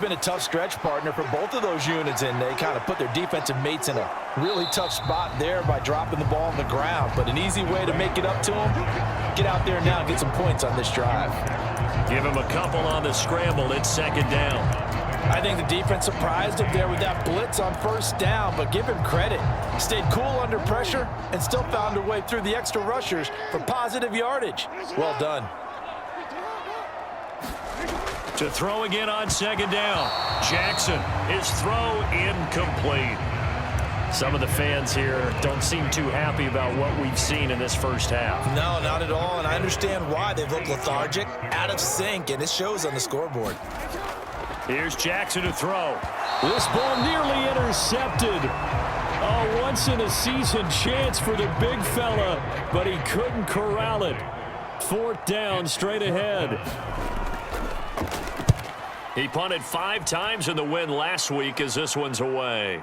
Been a tough stretch partner for both of those units, and they kind of put their defensive mates in a really tough spot there by dropping the ball on the ground. But an easy way to make it up to them, get out there now and get some points on this drive. Give him a couple on the scramble. It's second down. I think the defense surprised him there with that blitz on first down, but give him credit. Stayed cool under pressure and still found a way through the extra rushers for positive yardage. Well done. To throw again on second down. Jackson, his throw incomplete. Some of the fans here don't seem too happy about what we've seen in this first half. No, not at all, and I understand why. They look lethargic, out of sync, and it shows on the scoreboard. Here's Jackson to throw. This ball nearly intercepted. A once-in-a-season chance for the big fella, but he couldn't corral it. Fourth down, straight ahead. He punted 5 times in the win last week as this one's away.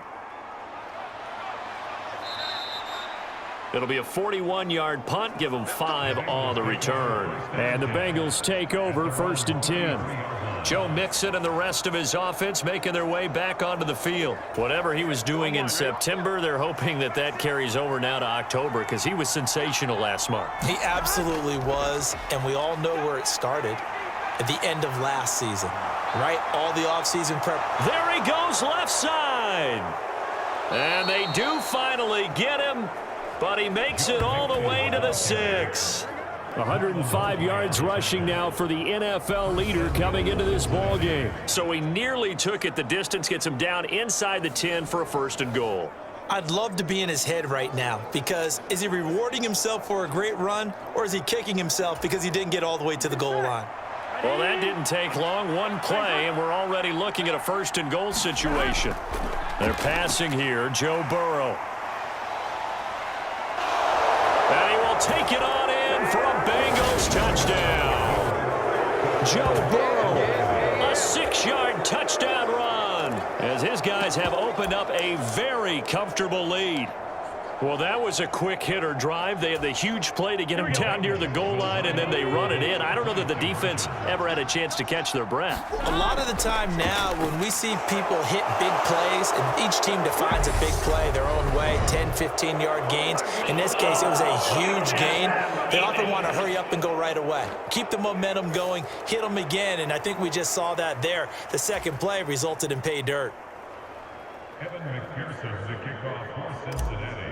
It'll be a 41-yard punt. Give him 5 on the return. And the Bengals take over, 1st and 10. Joe Mixon and the rest of his offense making their way back onto the field. Whatever he was doing in September, they're hoping that that carries over now to October because he was sensational last month. He absolutely was, and we all know where it started at the end of last season, right? All the offseason prep. There he goes, left side. And they do finally get him, but he makes it all the way to the 6. 105 yards rushing now for the NFL leader coming into this ball game. So he nearly took it the distance, gets him down inside the 10 for a 1st and goal. I'd love to be in his head right now because is he rewarding himself for a great run or is he kicking himself because he didn't get all the way to the goal line? Well, that didn't take long. One play, and we're already looking at a 1st and goal situation. They're passing here, Joe Burrow. And he will take it on in for a Bengals touchdown. Joe Burrow, a 6-yard touchdown run, as his guys have opened up a very comfortable lead. Well, that was a quick hitter drive. They had the huge play to get him down near the goal line, and then they run it in. I don't know that the defense ever had a chance to catch their breath. A lot of the time now when we see people hit big plays, and each team defines a big play their own way, 10, 15-yard gains. In this case, it was a huge gain. They often want to hurry up and go right away. Keep the momentum going, hit them again, and I think we just saw that there. The second play resulted in pay dirt. Evan McPherson, the kickoff for Cincinnati.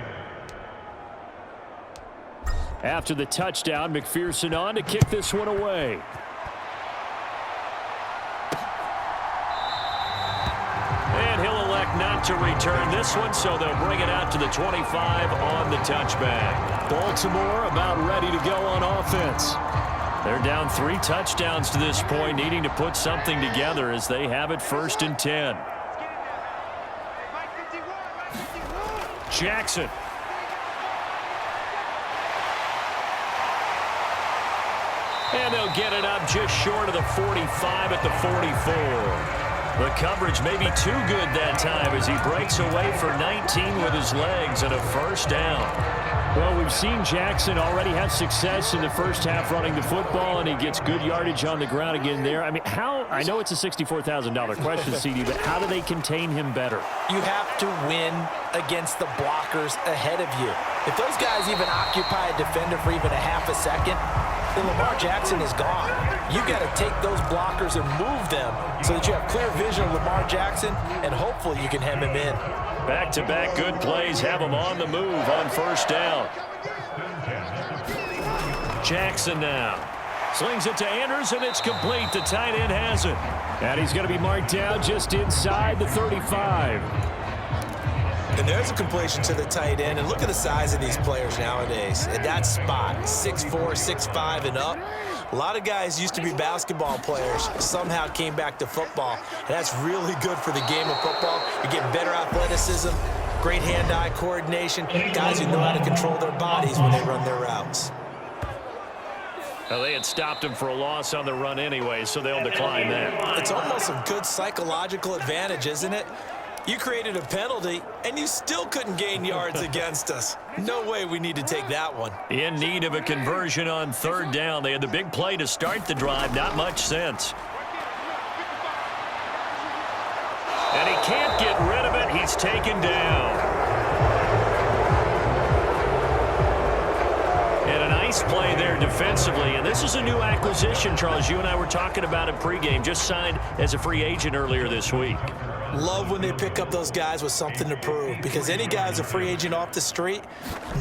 After the touchdown, McPherson on to kick this one away. And he'll elect not to return this one, so they'll bring it out to the 25 on the touchback. Baltimore about ready to go on offense. They're down 3 touchdowns to this point, needing to put something together as they have it 1st and 10. Jackson. And they'll get it up just short of the 45 at the 44. The coverage may be too good that time as he breaks away for 19 with his legs and a 1st down. Well, we've seen Jackson already have success in the first half running the football, and he gets good yardage on the ground again there. I mean, I know it's a $64,000 question, CD, but how do they contain him better? You have to win against the blockers ahead of you. If those guys even occupy a defender for even a half a second, then Lamar Jackson is gone. You got to take those blockers and move them so that you have clear vision of Lamar Jackson, and hopefully you can hem him in. Back-to-back good plays have him on the move on 1st down. Jackson now. Slings it to Anders, and it's complete. The tight end has it. And he's going to be marked down just inside the 35. And there's a completion to the tight end. And look at the size of these players nowadays. At that spot, 6'4", 6'5", and up. A lot of guys used to be basketball players, somehow came back to football. And that's really good for the game of football. You get better athleticism, great hand-eye coordination, guys who know how to control their bodies when they run their routes. Well, they had stopped him for a loss on the run anyway, so they'll decline that. It's almost a good psychological advantage, isn't it? You created a penalty, and you still couldn't gain yards against us. No way we need to take that one. In need of a conversion on 3rd down. They had the big play to start the drive. Not much sense. And he can't get rid of it. He's taken down. And a nice play there defensively. And this is a new acquisition, Charles. You and I were talking about it pregame. Just signed as a free agent earlier this week. Love when they pick up those guys with something to prove, because any guy who's a free agent off the street,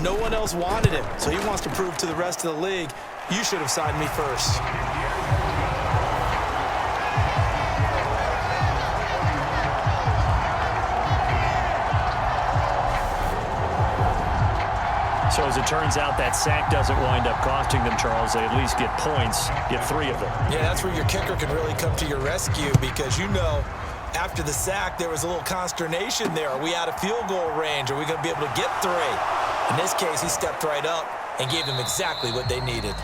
no one else wanted him. So he wants to prove to the rest of the league, you should have signed me first. So as it turns out, that sack doesn't wind up costing them, Charles. They at least get points, get 3 of them. Yeah, that's where your kicker can really come to your rescue, because you know after the sack there was a little consternation there. Are we out of field goal range? Are we going to be able to get 3? In this case, he stepped right up and gave them exactly what they needed.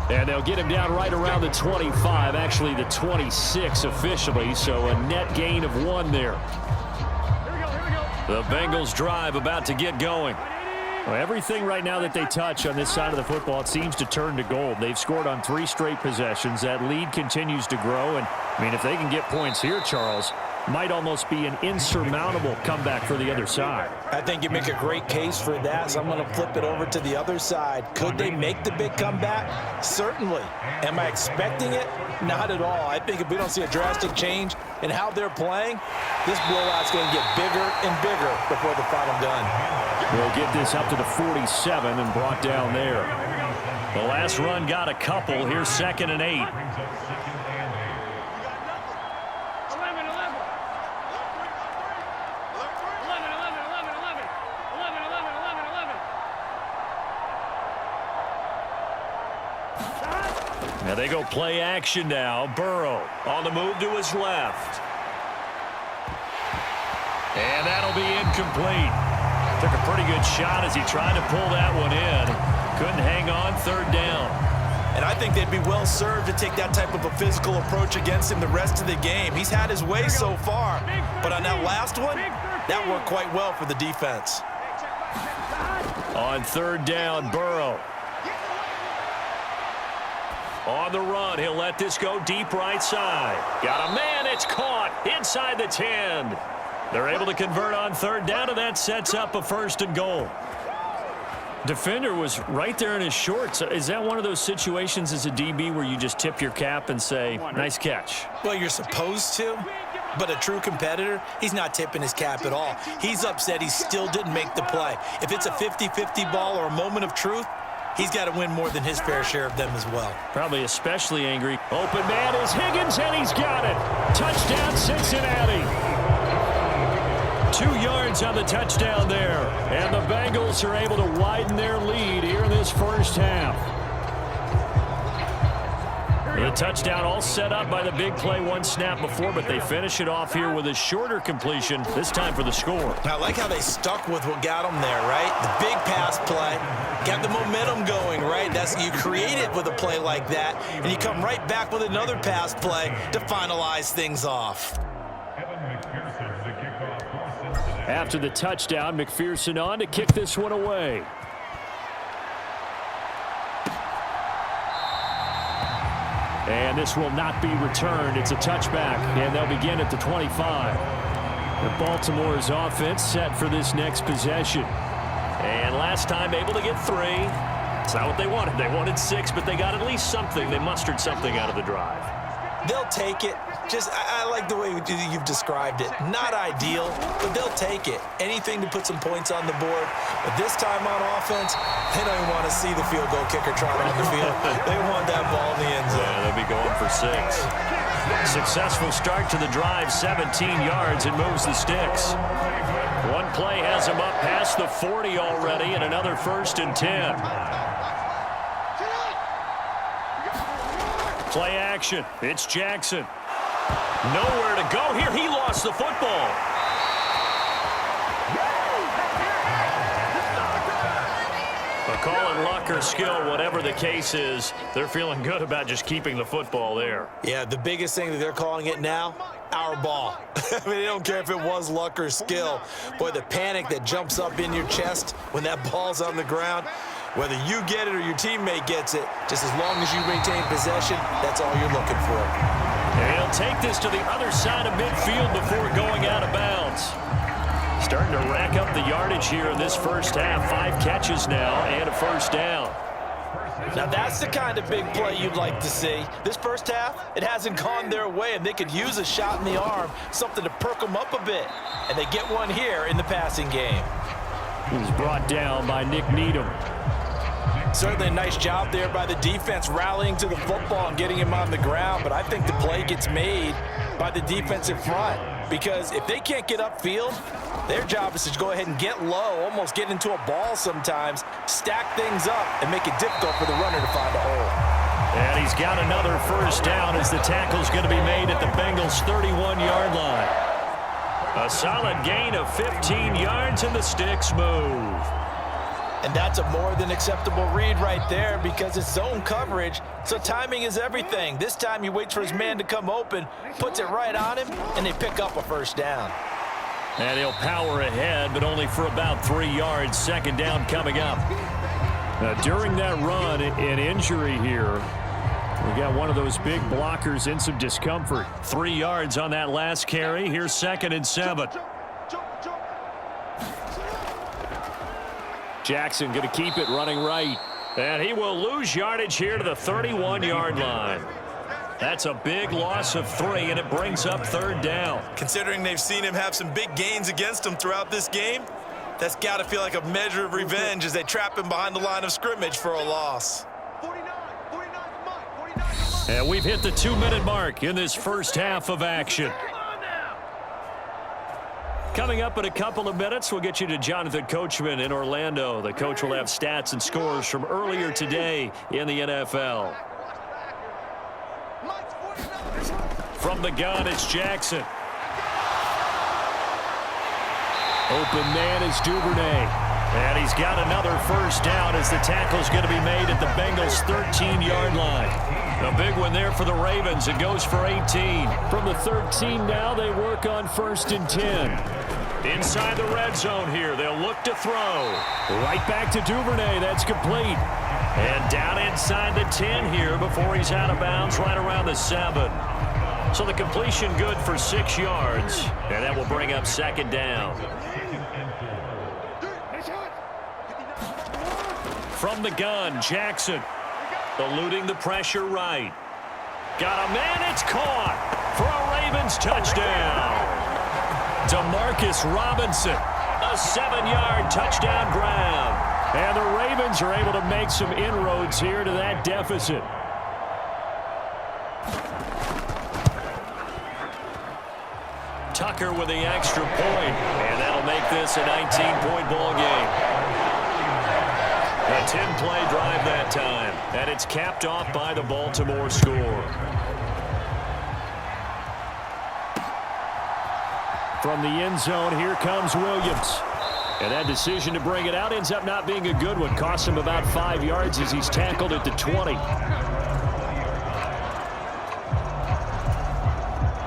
And they'll get him down right around the 25, actually the 26 officially, so a net gain of 1 there. The Bengals drive about to get going. Well, everything right now that they touch on this side of the football, it seems to turn to gold. They've scored on 3 straight possessions. That lead continues to grow. And, I mean, if they can get points here, Charles, might almost be an insurmountable comeback for the other side. I think you make a great case for that, so I'm going to flip it over to the other side. Could they make the big comeback? Certainly. Am I expecting it? Not at all. I think if we don't see a drastic change in how they're playing, this blowout's going to get bigger and bigger before the final gun. We'll get this up to the 47 and brought down there. The last run got a couple. Here's 2nd and 8. Now they go play action now. Burrow on the move to his left. And that'll be incomplete. Took a pretty good shot as he tried to pull that one in. Couldn't hang on, 3rd down. And I think they'd be well served to take that type of a physical approach against him the rest of the game. He's had his way so far, but on that last one, that worked quite well for the defense. On 3rd down, Burrow. On the run, he'll let this go deep right side. Got a man, it's caught inside the 10. They're able to convert on 3rd down, and that sets up a 1st and goal. Defender was right there in his shorts. Is that one of those situations as a DB where you just tip your cap and say, nice catch? Well, you're supposed to, but a true competitor, he's not tipping his cap at all. He's upset he still didn't make the play. If it's a 50-50 ball or a moment of truth, he's got to win more than his fair share of them as well. Probably especially angry. Open man is Higgins, and he's got it. Touchdown, Cincinnati. 2 yards on the touchdown there. And the Bengals are able to widen their lead here in this first half. The touchdown all set up by the big play 1 snap before, but they finish it off here with a shorter completion, this time for the score. I like how they stuck with what got them there, right? The big pass play, got the momentum going, right? You create it with a play like that, and you come right back with another pass play to finalize things off. After the touchdown, McPherson on to kick this one away. And this will not be returned. It's a touchback, and they'll begin at the 25. The Baltimore's offense set for this next possession. And last time able to get 3. It's not what they wanted. They wanted 6, but they got at least something. They mustered something out of the drive. They'll take it. I like the way you've described it. Not ideal, but they'll take it. Anything to put some points on the board. But this time on offense, they don't even want to see the field goal kicker trot on the field. They want that ball in the end zone. Yeah, they'll be going for 6. Successful start to the drive, 17 yards, and moves the sticks. One play has him up past the 40 already, and another 1st and 10. Play action. It's Jackson. Nowhere to go here. He lost the football. But call it luck or skill, whatever the case is, they're feeling good about just keeping the football there. Yeah, the biggest thing that they're calling it now, our ball. I mean, they don't care if it was luck or skill. Boy, the panic that jumps up in your chest when that ball's on the ground, whether you get it or your teammate gets it, just as long as you maintain possession, that's all you're looking for. And he'll They'll take this to the other side of midfield before going out of bounds. Starting to rack up the yardage here in this first half. 5 catches now and a first down. Now that's the kind of big play you'd like to see. This first half, it hasn't gone their way, and they could use a shot in the arm, something to perk them up a bit. And they get one here in the passing game. He's brought down by Nick Needham. Certainly a nice job there by the defense rallying to the football and getting him on the ground, but I think the play gets made by the defensive front because if they can't get upfield, their job is to go ahead and get low, almost get into a ball sometimes, stack things up, and make it difficult for the runner to find a hole. And he's got another first down as the tackle's going to be made at the Bengals' 31-yard line. A solid gain of 15 yards and the sticks move. And that's a more than acceptable read right there because it's zone coverage, so timing is everything. This time he waits for his man to come open, puts it right on him, and they pick up a first down. And he'll power ahead, but only for about 3 yards. Second down coming up. Now, during that run, an injury here. We got one of those big blockers in some discomfort. 3 yards on that last carry. Here's 2nd and 7. Jackson going to keep it running right. And he will lose yardage here to the 31-yard line. That's a big loss of 3, and it brings up 3rd down. Considering they've seen him have some big gains against him throughout this game, that's got to feel like a measure of revenge as they trap him behind the line of scrimmage for a loss. And we've hit the 2-minute mark in this first half of action. Coming up in a couple of minutes, we'll get you to Jonathan Coachman in Orlando. The coach will have stats and scores from earlier today in the NFL. From the gun, it's Jackson. Open man is Duvernay. And he's got another first down as the tackle's going to be made at the Bengals' 13-yard line. A big one there for the Ravens. It goes for 18. From the 13 now, they work on 1st and 10. Inside the red zone here, they'll look to throw. Right back to Duvernay. That's complete. And down inside the 10 here before he's out of bounds right around the 7. So the completion good for 6 yards. And that will bring up 2nd down. From the gun, Jackson. Eluding the pressure right. Got a man, it's caught for a Ravens touchdown. Demarcus Robinson, a 7-yard touchdown grab. And the Ravens are able to make some inroads here to that deficit. Tucker with the extra point, and that'll make this a 19-point ball game. A 10-play drive that time, and it's capped off by the Baltimore score. From the end zone, here comes Williams. And that decision to bring it out ends up not being a good one. Cost him about 5 yards as he's tackled at the 20.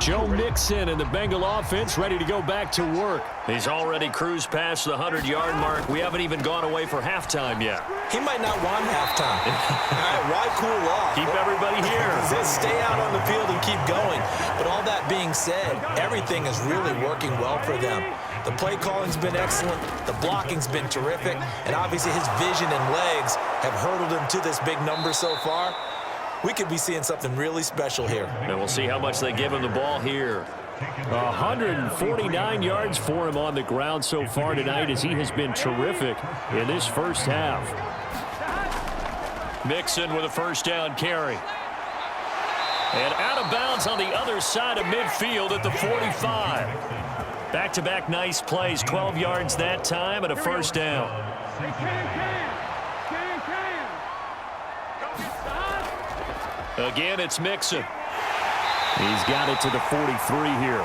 Joe Mixon and the Bengal offense ready to go back to work. He's already cruised past the 100-yard mark. We haven't even gone away for halftime yet. He might not want halftime. All right, why cool off? Keep everybody here. Just stay out on the field and keep going. But all that being said, everything is really working well for them. The play calling's been excellent. The blocking's been terrific. And obviously his vision and legs have hurdled him to this big number so far. We could be seeing something really special here. And we'll see how much they give him the ball here. 149 yards for him on the ground so far tonight as he has been terrific in this first half. Mixon with a first down carry. And out of bounds on the other side of midfield at the 45. Back-to-back nice plays, 12 yards that time and a first down. Again, it's Mixon. He's got it to the 43 here.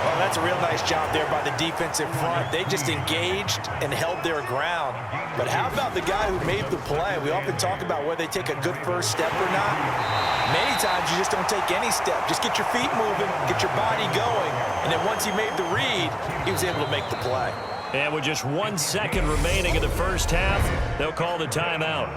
Well, that's a real nice job there by the defensive front. They just engaged and held their ground. But how about the guy who made the play? We often talk about whether they take a good first step or not. Many times you just don't take any step. Just get your feet moving, get your body going. And then once he made the read, he was able to make the play. And with just 1 second remaining in the first half, they'll call the timeout.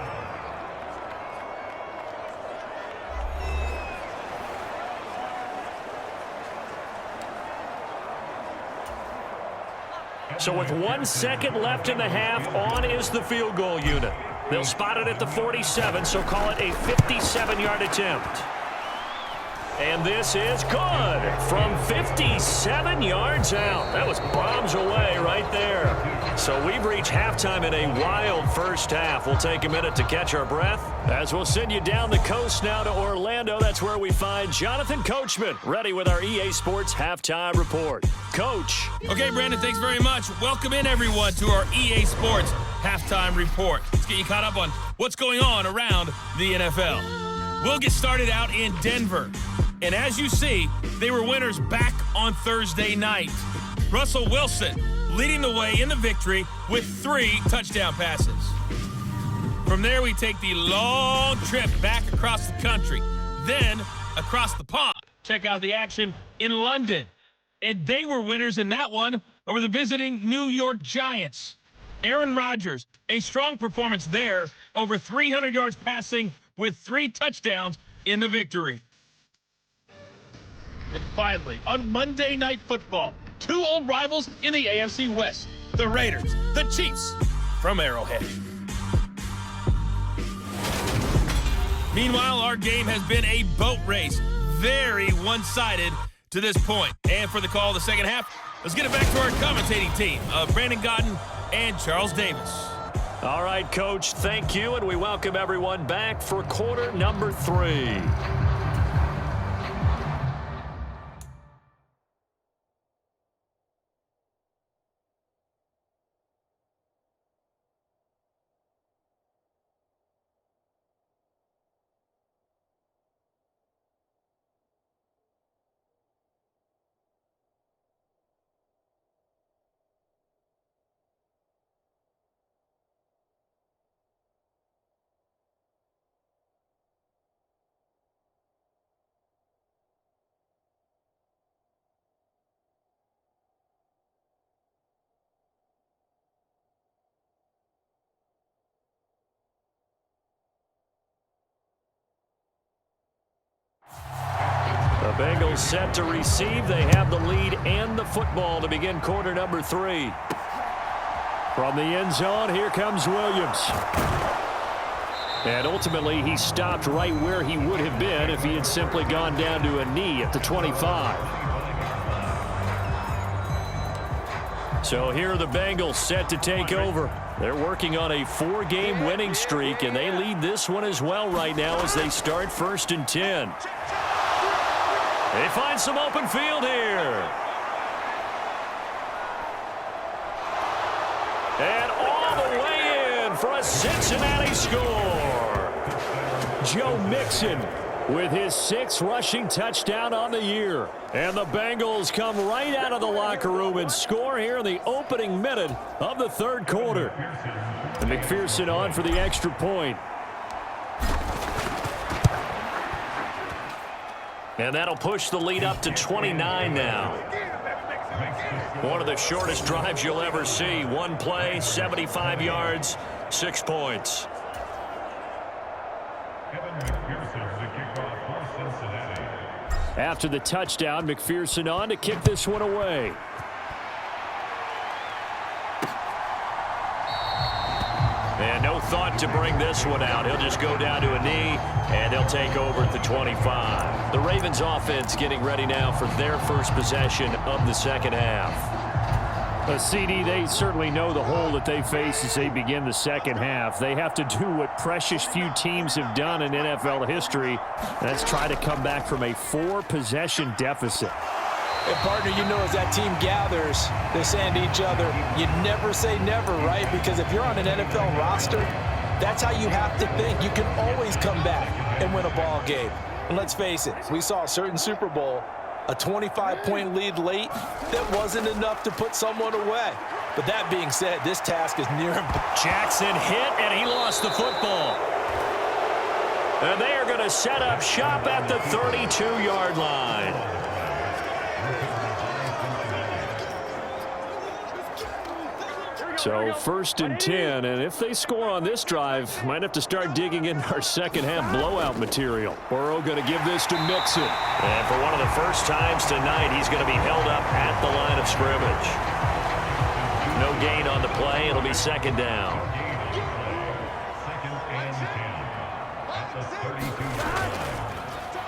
So with 1 second left in the half, on is the field goal unit. They'll spot it at the 47, so call it a 57-yard attempt. And this is good from 57 yards out. That was bombs away right there. So we've reached halftime in a wild first half. We'll take a minute to catch our breath as we'll send you down the coast now to Orlando. That's where we find Jonathan Coachman ready with our EA Sports Halftime Report. Coach. Okay, Brandon, thanks very much. Welcome in, everyone, to our EA Sports Halftime Report. Let's get you caught up on what's going on around the NFL. We'll get started out in Denver. And as you see, they were winners back on Thursday night. Russell Wilson leading the way in the victory with 3 touchdown passes. From there, we take the long trip back across the country, then across the pond. Check out the action in London. And they were winners in that one over the visiting New York Giants. Aaron Rodgers, a strong performance there, over 300 yards passing with 3 touchdowns in the victory. And finally, on Monday Night Football, 2 old rivals in the AFC West, the Raiders, the Chiefs from Arrowhead. Meanwhile, our game has been a boat race, very one-sided to this point. And for the call of the second half, let's get it back to our commentating team of Brandon Godden and Charles Davis. All right, Coach, thank you, and we welcome everyone back for quarter number 3. The Bengals set to receive. They have the lead and the football to begin quarter number 3. From the end zone, here comes Williams. And ultimately, he stopped right where he would have been if he had simply gone down to a knee at the 25. So here are the Bengals set to take over. They're working on a 4-game winning streak, and they lead this one as well right now as they start 1st and 10. They find some open field here. And all the way in for a Cincinnati score. Joe Mixon with his 6th rushing touchdown on the year. And the Bengals come right out of the locker room and score here in the opening minute of the 3rd quarter. And McPherson on for the extra point. And that'll push the lead up to 29 now. One of the shortest drives you'll ever see. 1 play, 75 yards, 6 points. After the touchdown, McPherson on to kick this one away. And no thought to bring this one out. He'll just go down to a knee, and they'll take over at the 25. The Ravens offense getting ready now for their first possession of the second half. CD, they certainly know the hole that they face as they begin the second half. They have to do what precious few teams have done in NFL history. That's try to come back from a 4-possession deficit. And, partner, you know as that team gathers, they're saying to each other, you never say never, right? Because if you're on an NFL roster, that's how you have to think. You can always come back and win a ball game. And let's face it, we saw a certain Super Bowl, a 25-point lead late that wasn't enough to put someone away. But that being said, this task is near him. Jackson hit, and he lost the football. And they are going to set up shop at the 32-yard line. So 1st and 10, and if they score on this drive, might have to start digging in our second half blowout material. Burrow going to give this to Mixon. And for one of the first times tonight, he's going to be held up at the line of scrimmage. No gain on the play. It'll be second down.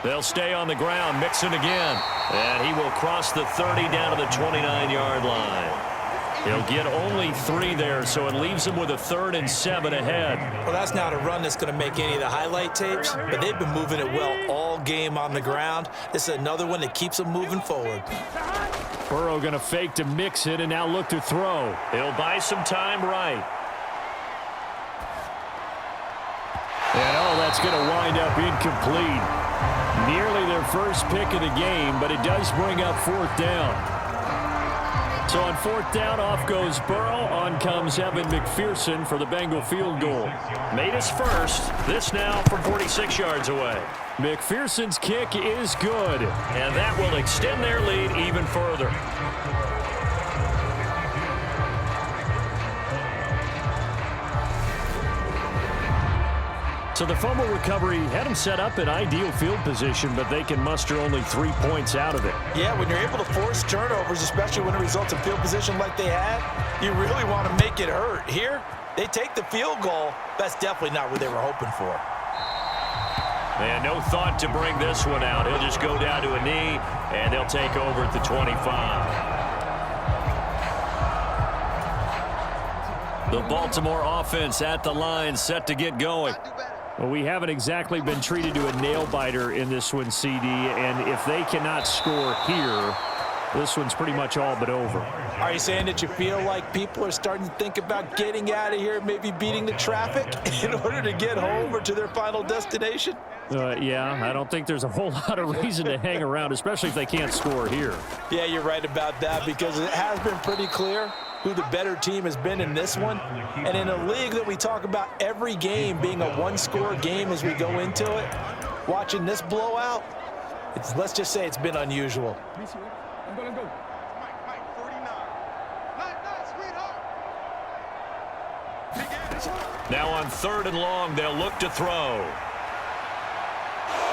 They'll stay on the ground. Mixon again. And he will cross the 30 down to the 29-yard line. He'll get only 3 there, so it leaves him with a 3rd and 7 ahead. Well, that's not a run that's going to make any of the highlight tapes, but they've been moving it well all game on the ground. This is another one that keeps them moving forward. Burrow going to fake to mix it and now look to throw. He'll buy some time right. And that's going to wind up incomplete. Nearly their first pick of the game, but it does bring up 4th down. So on 4th down, off goes Burrow. On comes Evan McPherson for the Bengal field goal. Made his first. This now from 46 yards away. McPherson's kick is good. And that will extend their lead even further. So the fumble recovery had them set up in ideal field position, but they can muster only 3 points out of it. Yeah, when you're able to force turnovers, especially when it results in field position like they had, you really want to make it hurt. Here, they take the field goal. That's definitely not what they were hoping for. And no thought to bring this one out. He'll just go down to a knee, and they'll take over at the 25. The Baltimore offense at the line, set to get going. Well, we haven't exactly been treated to a nail-biter in this one, CD, and if they cannot score here, this one's pretty much all but over. Are you saying that you feel like people are starting to think about getting out of here, maybe beating the traffic in order to get home or to their final destination? Yeah, I don't think there's a whole lot of reason to hang around, especially if they can't score here. Yeah, you're right about that, because it has been pretty clear who the better team has been in this one. And in a league that we talk about every game being a one-score game as we go into it, watching this blowout, let's just say it's been unusual. Now on 3rd and long, they'll look to throw.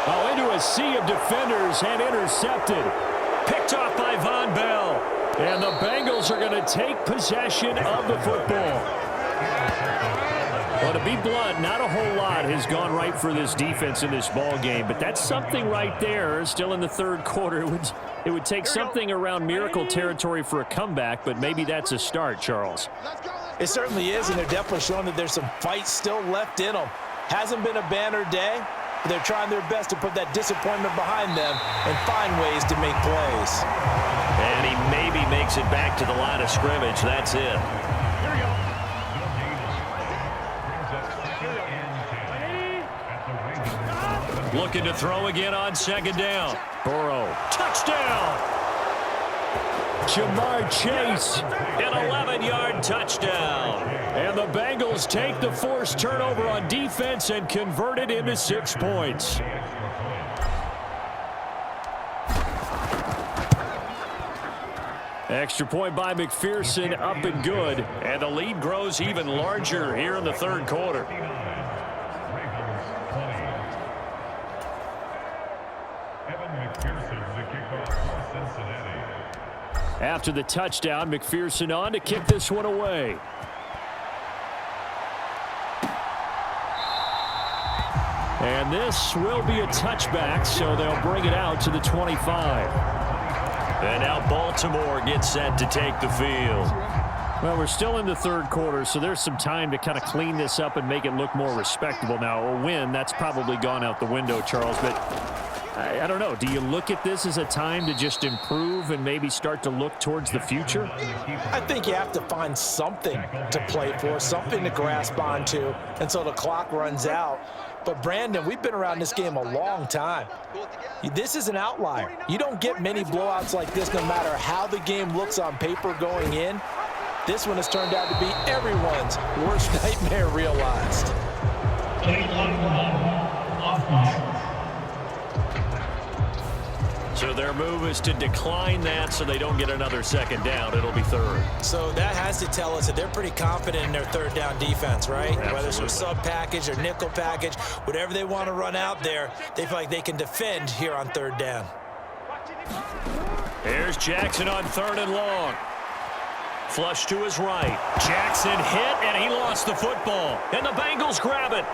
Oh, into a sea of defenders and intercepted. Picked off by Von Bell. And the Bengals are going to take possession of the football. Well, to be blunt, not a whole lot has gone right for this defense in this ball game, but that's something right there. Still in the 3rd quarter. It would take something around miracle territory for a comeback, but maybe that's a start, Charles. It certainly is, and they're definitely showing that there's some fight still left in them. Hasn't been a banner day, but they're trying their best to put that disappointment behind them and find ways to make plays. And he maybe makes it back to the line of scrimmage. That's it. Looking to throw again on 2nd down. Burrow. Touchdown! Jamar Chase. An 11-yard touchdown. And the Bengals take the forced turnover on defense and convert it into 6 points. Extra point by McPherson, up and good. And the lead grows even larger here in the 3rd quarter. After the touchdown, McPherson on to kick this one away. And this will be a touchback, so they'll bring it out to the 25. And now Baltimore gets set to take the field. Well, we're still in the 3rd quarter, so there's some time to kind of clean this up and make it look more respectable. Now, a win, that's probably gone out the window, Charles, but I don't know. Do you look at this as a time to just improve and maybe start to look towards the future? I think you have to find something to play for, something to grasp onto until the clock runs out. But, Brandon, we've been around this game a long time. This is an outlier. You don't get many blowouts like this no matter how the game looks on paper going in. This one has turned out to be everyone's worst nightmare realized. So their move is to decline that so they don't get another 2nd down. It'll be 3rd. So that has to tell us that they're pretty confident in their 3rd down defense, right? Absolutely. Whether it's a sub package or nickel package, whatever they want to run out there, they feel like they can defend here on 3rd down. Here's Jackson on 3rd and long. Flush to his right. Jackson hit, and he lost the football. And the Bengals grab it.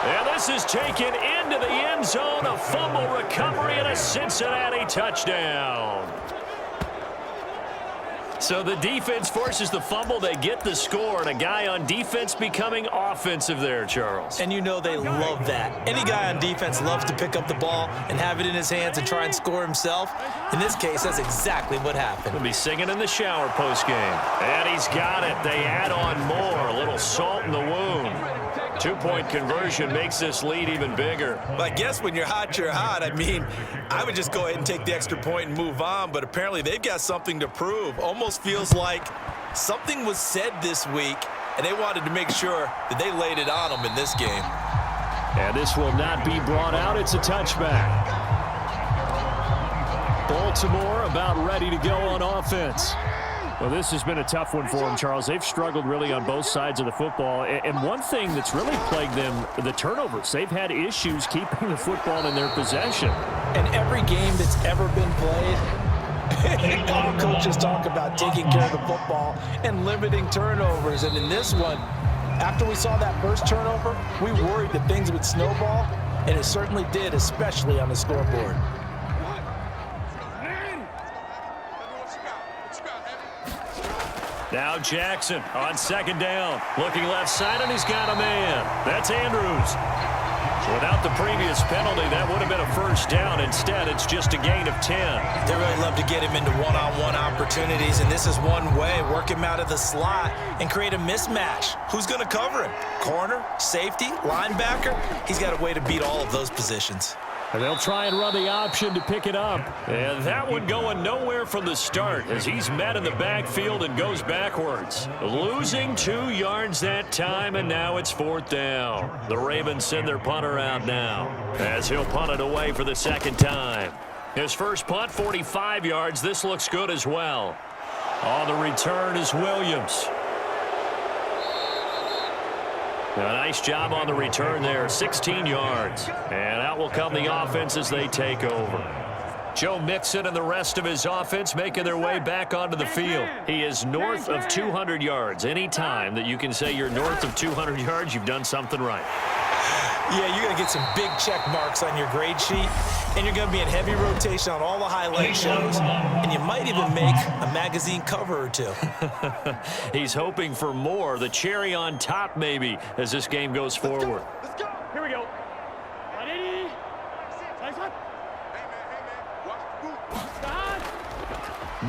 And this is taken into the end zone. A fumble recovery and a Cincinnati touchdown. So the defense forces the fumble. They get the score, and a guy on defense becoming offensive there, Charles. And you know they love that. Any guy on defense loves to pick up the ball and have it in his hands and try and score himself. In this case, that's exactly what happened. He'll be singing in the shower postgame. And he's got it. They add on more. A little salt in the wound. 2-point conversion makes this lead even bigger. But I guess when you're hot, you're hot. I mean, I would just go ahead and take the extra point and move on, but apparently they've got something to prove. Almost feels like something was said this week, and they wanted to make sure that they laid it on them in this game. And this will not be brought out. It's a touchback. Baltimore about ready to go on offense. Well, this has been a tough one for them, Charles. They've struggled really on both sides of the football. And one thing that's really plagued them, the turnovers. They've had issues keeping the football in their possession. And every game that's ever been played, all coaches talk about taking care of the football and limiting turnovers. And in this one, after we saw that first turnover, we worried that things would snowball, and it certainly did, especially on the scoreboard. Now Jackson on second down. Looking left side, and he's got a man. That's Andrews. Without the previous penalty, that would have been a first down. Instead, it's just a gain of 10. They really love to get him into one-on-one opportunities, and this is one way. Work him out of the slot and create a mismatch. Who's going to cover him? Corner, safety, linebacker? He's got a way to beat all of those positions. And they'll try and run the option to pick it up. And that one going nowhere from the start as he's met in the backfield and goes backwards. Losing 2 yards that time, and now it's 4th down. The Ravens send their punter out now as he'll punt it away for the second time. His first punt, 45 yards. This looks good as well. On the return is Williams. A nice job on the return there, 16 yards. And out will come the offense as they take over. Joe Mixon and the rest of his offense making their way back onto the field. He is north of 200 yards. Any time that you can say you're north of 200 yards, you've done something right. Yeah, you're going to get some big check marks on your grade sheet, and you're going to be in heavy rotation on all the highlight shows, and you might even make a magazine cover or two. He's hoping for more, the cherry on top maybe, as this game goes forward. Let's go. Here we go.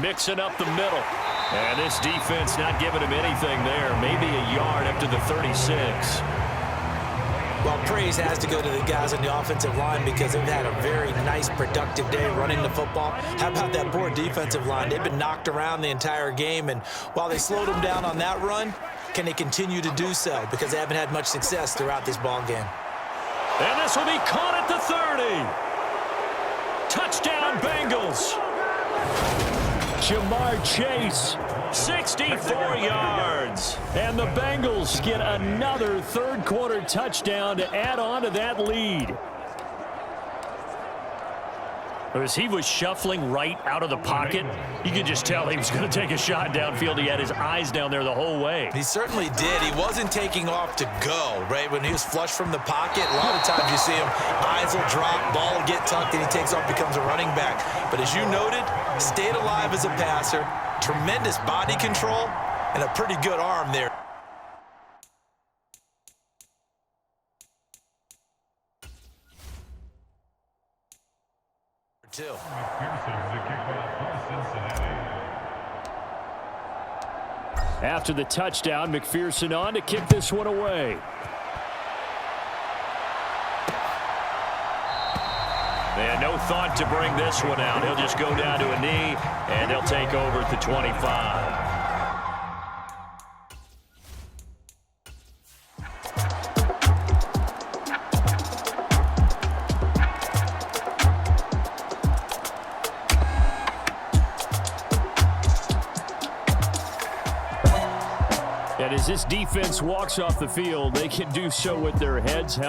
Mixing up the middle. And this defense not giving him anything there. Maybe a yard up to the 36. Well, praise has to go to the guys on the offensive line because they've had a very nice, productive day running the football. How about that poor defensive line? They've been knocked around the entire game, and while they slowed them down on that run, can they continue to do so? Because they haven't had much success throughout this ball game. And this will be caught at the 30. Touchdown, Bengals. Jamar Chase, 64 yards. and the Bengals get another third-quarter touchdown to add on to that lead. As he was shuffling right out of the pocket, you could just tell he was going to take a shot downfield. He had his eyes down there the whole way. He certainly did. He wasn't taking off to go, right? When he was flush from the pocket, a lot of times you see him, eyes will drop, ball will get tucked, and he takes off, becomes a running back. But as you noted, stayed alive as a passer, tremendous body control, and a pretty good arm there. After the touchdown, McPherson on to kick this one away. And no thought to bring this one out. He'll just go down to a knee, and they'll take over at the 25. And as this defense walks off the field, they can do so with their heads held.